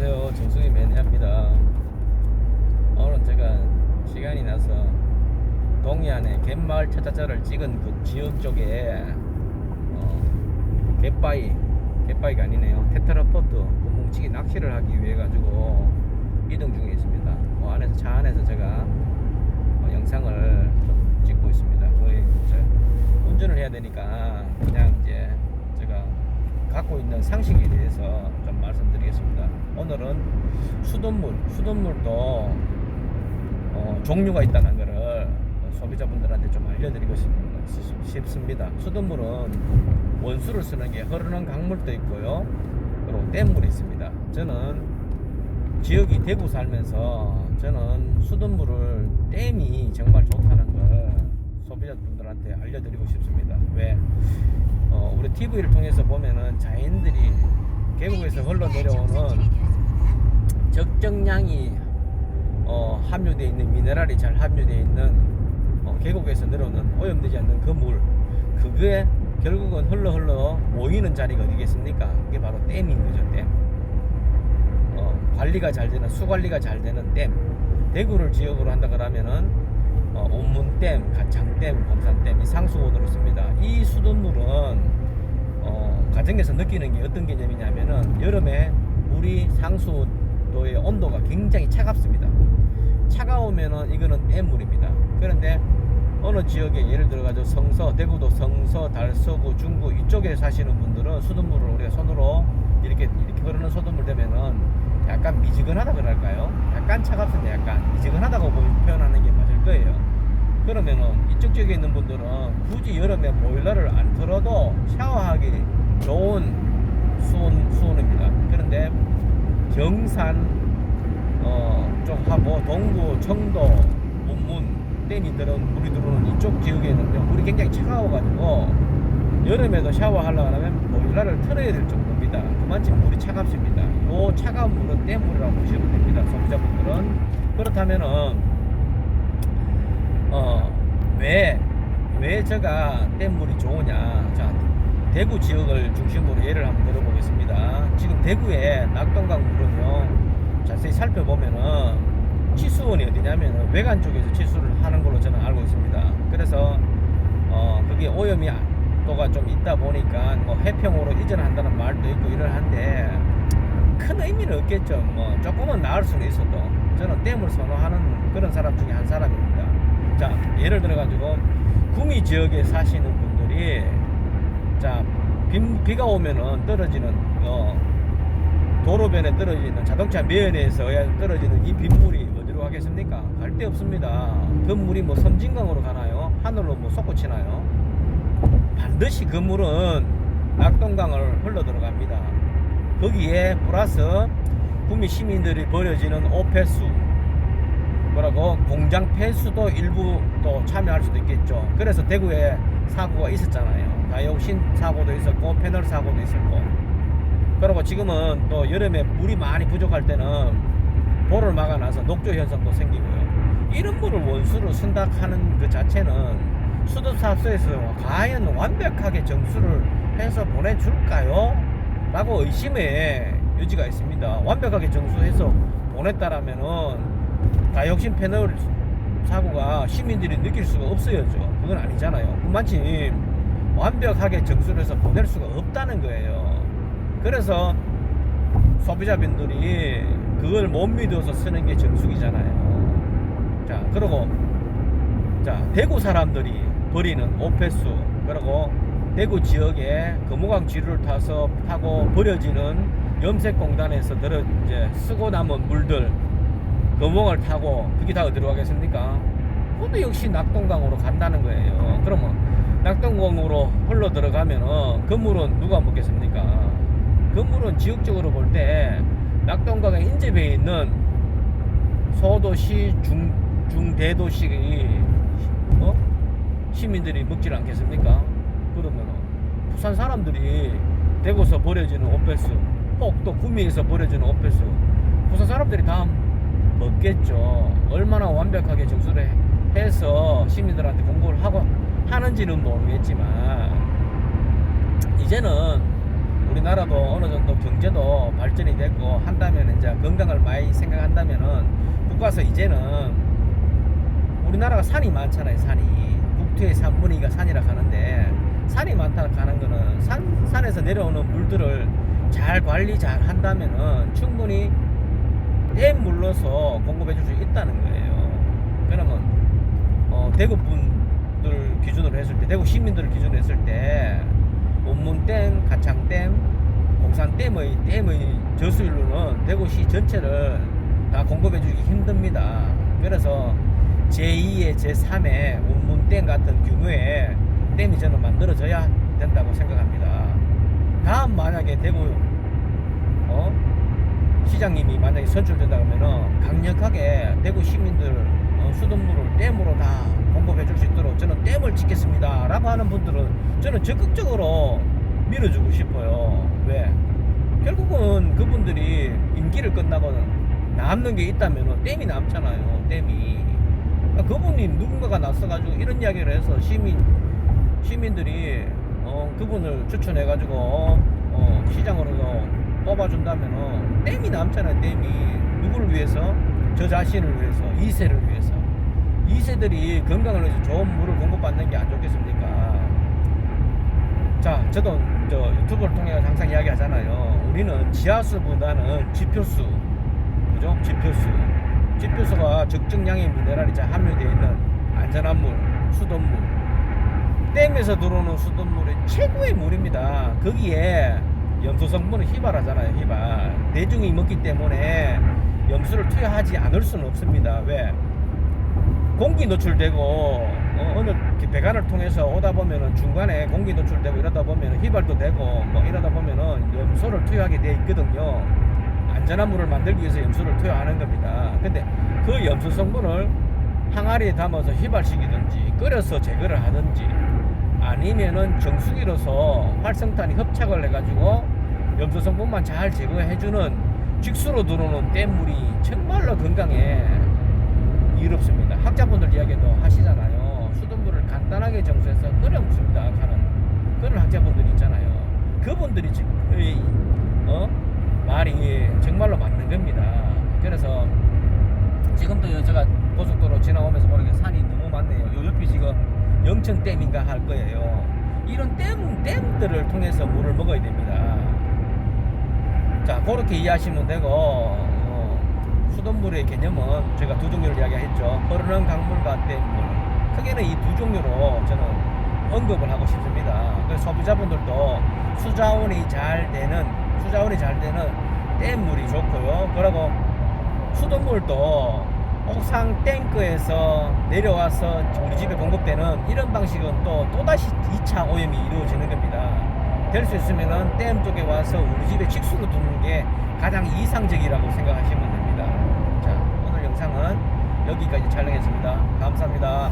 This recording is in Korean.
안녕하세요. 정승희 매니아입니다. 오늘은 제가 시간이 나서 동해안의 갯마을 차차차를 찍은 그 지역 쪽에 갯바위가 아니네요. 테트라포트 그 뭉치기 낚시를 하기 위해 가지고 이동 중에 있습니다. 안에서 차 안에서 제가 영상을 좀 찍고 있습니다. 거의 운전을 해야 되니까 그냥 이제 제가 갖고 있는 상식에 대해서 좀 말씀드리겠습니다. 오늘은 수돗물도 종류가 있다는 것을 소비자분들한테 좀 알려드리고 싶습니다. 수돗물은 원수를 쓰는 게 흐르는 강물도 있고요, 그리고 댐물이 있습니다. 저는 지역이 대구 살면서 저는 수돗물을 댐이 정말 좋다는 걸 소비자분들한테 알려드리고 싶습니다. 왜? 우리 TV를 통해서 보면은 자연들이 계곡에서 흘러내려오는 적정량이 함유되어 있는 미네랄이 잘 함유되어 있는 계곡에서 내려오는 오염되지 않는 그 물, 그게 결국은 흘러 모이는 자리가 어디겠습니까? 그게 바로 댐인 거죠. 댐. 관리가 잘 되는, 수관리가 잘 되는 댐. 대구를 지역으로 한다 그러면은 옥문댐, 가창댐, 검산댐, 이 상수원으로 씁니다. 이 수돗물은 가정에서 느끼는 게 어떤 개념이냐면은 여름에 물이 상수도의 온도가 굉장히 차갑습니다. 차가우면은 이거는 댐물입니다. 그런데 어느 지역에 예를 들어 가지고 성서, 대구도 성서, 달서구, 중구 이쪽에 사시는 분들은 수돗물을 우리가 손으로 이렇게 흐르는 수돗물 되면은 약간 미지근하다 그럴까요? 약간 차갑습니다. 약간 미지근하다고 표현하는 게 맞을 거예요. 그러면은 이쪽 지역에 있는 분들은 굳이 여름에 보일러를 안 틀어도 샤워하기 좋은 수온입니다. 그런데 경산 쪽하고 동구, 청도, 문문 댐이 물이 들어오는 이쪽 지역에는 물이 굉장히 차가워가지고 여름에도 샤워하려고 하면 보일러를 틀어야 될 정도입니다. 그만큼 물이 차갑습니다. 이 차가운 물은 댐물이라고 보시면 됩니다. 소비자분들은. 그렇다면은 왜 제가 댐물이 좋으냐? 자, 대구 지역을 중심으로 예를 한번 들어보겠습니다. 지금 대구의 낙동강 물은요, 자세히 살펴보면은 치수원이 어디냐면은 외관 쪽에서 치수를 하는 걸로 저는 알고 있습니다. 그래서 그게 오염이 도가 좀 있다 보니까 뭐 해평으로 이전한다는 말도 있고 이러한데 큰 의미는 없겠죠. 뭐 조금은 나을 수는 있어도 저는 댐을 선호하는 그런 사람 중에 한 사람입니다. 자, 예를 들어 가지고 구미 지역에 사시는 분들이, 자, 비가 오면은 떨어지는 도로변에 떨어지는 자동차 면에서 떨어지는 이 빗물이 어디로 가겠습니까? 갈 데 없습니다. 그 물이 뭐 섬진강으로 가나요? 하늘로 뭐 솟구치나요? 반드시 그 물은 낙동강을 흘러 들어갑니다. 거기에 플러스 구미 시민들이 버려지는 오폐수, 그리고 공장 폐수도 일부 또 참여할 수도 있겠죠. 그래서 대구에 사고가 있었잖아요. 다이옥신 사고도 있었고 패널 사고도 있었고. 그리고 지금은 또 여름에 물이 많이 부족할 때는 볼을 막아놔서 녹조 현상도 생기고요. 이런 물을 원수로 쓴다 하는 그 자체는 수도사업소에서 과연 완벽하게 정수를 해서 보내줄까요? 라고 의심의 여지가 있습니다. 완벽하게 정수해서 보냈다라면은 다이옥신 패널 사고가 시민들이 느낄 수가 없어야죠. 그건 아니잖아요. 그만큼 완벽하게 정수를 해서 보낼 수가 없다는 거예요. 그래서 소비자분들이 그걸 못 믿어서 쓰는 게 정수기잖아요. 자, 그리고 대구 사람들이 버리는 오폐수, 그리고 대구 지역에 금호강 지류를 타고 버려지는 염색공단에서 이제 쓰고 남은 물들, 금호강을 타고 그게 다 어디로 가겠습니까? 그것도 역시 낙동강으로 간다는 거예요. 그러면 낙동강으로 흘러 들어가면은 그 물은 누가 먹겠습니까? 그 물은 지역적으로 볼 때 낙동강에 인접해 있는 소도시, 중대도시 시민들이 먹질 않겠습니까? 그러면 부산 사람들이 대구에서 버려지는 오폐수, 혹 또 구미에서 버려지는 오폐수, 부산 사람들이 다 먹겠죠. 얼마나 완벽하게 정수를 해서 시민들한테 공급을 하는지는 모르겠지만 이제는 우리나라도 어느 정도 경제도 발전이 됐고 한다면 이제 건강을 많이 생각한다면은 국가에서 이제는 우리나라가 산이 많잖아요. 산이 국토의 3분의 2가 산이라 하는데 산이 많다 하는 거는 산에서 내려오는 물들을 잘 관리 잘 한다면은 충분히 댐 물러서 공급해 줄 수 있다는 거예요. 그러면 대구 분들 기준으로 했을 때, 대구 시민들을 기준으로 했을 때 옥문댐, 가창댐, 공산댐의 저수율로는 대구시 전체를 다 공급해 주기 힘듭니다. 그래서 제2의 제3의 옥문댐 같은 규모의 댐이 저는 만들어져야 된다고 생각합니다. 다음 만약에 대구 시장님이 만약에 선출된다 그러면은 강력하게 대구 시민들 수돗물을 댐으로 다 공급해 줄 수 있도록 저는 댐을 짓겠습니다 라고 하는 분들은 저는 적극적으로 밀어주고 싶어요. 왜? 결국은 그분들이 임기를 끝나고 남는 게 있다면 댐이 남잖아요. 댐이. 그분이 누군가가 나서가지고 이런 이야기를 해서 시민들이 그분을 추천해가지고 시장으로도 뽑아준다면 댐이 남잖아요. 댐이. 누구를 위해서? 저 자신을 위해서, 2세를 위해서. 2세들이 건강을 위해서 좋은 물을 공급받는 게 안 좋겠습니까? 자, 저도 유튜브를 통해 항상 이야기 하잖아요. 우리는 지하수보다는 지표수, 그죠? 지표수가 적정량의 미네랄이 잘 함유되어 있는 안전한 물, 수돗물, 댐에서 들어오는 수돗물이 최고의 물입니다. 거기에 염소 성분은 희발하잖아요. 희발. 대중이 먹기 때문에 염수를 투여하지 않을 수는 없습니다. 왜? 공기 노출되고 어느 배관을 통해서 오다 보면은 중간에 공기 노출되고 이러다 보면은 휘발도 되고 뭐 이러다 보면은 염소를 투여하게 돼 있거든요. 안전한 물을 만들기 위해서 염소를 투여하는 겁니다. 근데 그 염소 성분을 항아리에 담아서 휘발시키든지 끓여서 제거를 하든지 아니면은 정수기로서 활성탄이 협착을 해가지고 염소 성분만 잘 제거해주는 직수로 들어오는 댐물이 정말로 건강에 이롭습니다. 학자분들 이야기도 하시잖아요. 수돗물을 간단하게 정수해서 끓여 먹습니다 하는 그런 학자분들이 있잖아요. 그분들이 말이 정말로 맞는 겁니다. 그래서 지금도 제가 고속도로 지나오면서 보니까 산이 너무 많네요. 요 옆이 지금 영천댐인가 할 거예요. 이런 댐들을 통해서 물을 먹어야 됩니다. 자, 그렇게 이해하시면 되고 수돗물의 개념은 제가 두 종류를 이야기했죠. 흐르는 강물과 댐물. 크게는 이 두 종류로 저는 언급을 하고 싶습니다. 그래서 소비자분들도 수자원이 잘 되는 댐물이 좋고요. 그리고 수돗물도 옥상 탱크에서 내려와서 우리 집에 공급되는 이런 방식은 또다시 2차 오염이 이루어지는 겁니다. 될 수 있으면은 댐 쪽에 와서 우리 집에 직수로 두는 게 가장 이상적이라고 생각하시면 됩니다. 자, 오늘 영상은 여기까지 촬영했습니다. 감사합니다.